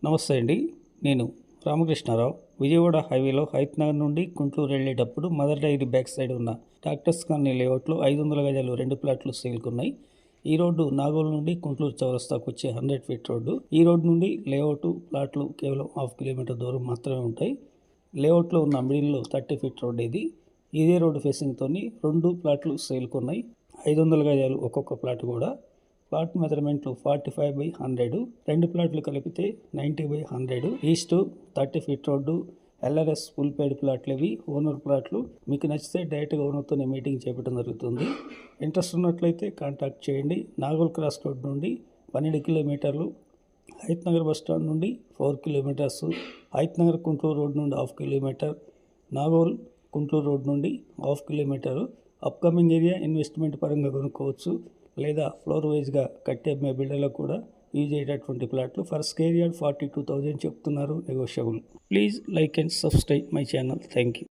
నమస్తే అండి. నేను రామకృష్ణారావు. విజయవాడ హైవేలో హైత్నగర్ నుండి గుంటూరు వెళ్ళేటప్పుడు మదర్ డైరీ బ్యాక్ సైడ్ ఉన్న డాక్టర్స్ కాలనీ లేఅవుట్లో 500 గజాలు 2 ప్లాట్లు సేల్కున్నాయి. ఈ రోడ్డు నాగోల్ నుండి గుంటూరు చౌరస్తాకు వచ్చే 100 ఫీట్ రోడ్డు. ఈ రోడ్డు నుండి లేఅవుట్ ప్లాట్లు కేవలం హాఫ్ కిలోమీటర్ దూరం మాత్రమే ఉంటాయి. లేఅవుట్లో ఉన్న మిడిల్లో 30 ఫీట్ రోడ్డు ఇది. ఇదే రోడ్డు ఫేసింగ్తో 2 ప్లాట్లు సేల్కున్నాయి. 500 గజాలు ఒక్కొక్క ప్లాట్ కూడా. ప్లాట్ మెజర్మెంట్లు 45/100, 2 ప్లాట్లు కలిపితే 90/100. East 30 feet road, LRS full paid ప్లాట్లు ఇవి, ఓనర్ ప్లాట్లు. మీకు నచ్చితే డైరెక్ట్గా ఓనర్తోనే మీటింగ్ చేయడం జరుగుతుంది. ఇంట్రెస్ట్ ఉన్నట్లయితే కాంటాక్ట్ చేయండి. నాగోల్ క్రాస్ రోడ్ నుండి 12 కిలోమీటర్లు, హైత్నగర్ బస్ స్టాండ్ నుండి 4 కిలోమీటర్స్, హైత్నగర్ గుంటూరు రోడ్ నుండి 1/2 కిలోమీటర్, నాగోల్ గుంటూరు రోడ్ నుండి 1/2 కిలోమీటరు. అప్కమింగ్ ఏరియా ఇన్వెస్ట్మెంట్ పరంగా కొనుక్కోవచ్చు, లేదా ఫ్లోర్ వైజ్గా కట్టే అమ్మే బిల్డర్లకు కూడా యూజ్ అయ్యేటటువంటి ప్లాట్లు. ఫర్ స్క్వేర్ యార్డ్ 42,000 చెప్తున్నారు, negotiable. Please like and subscribe my channel. Thank you.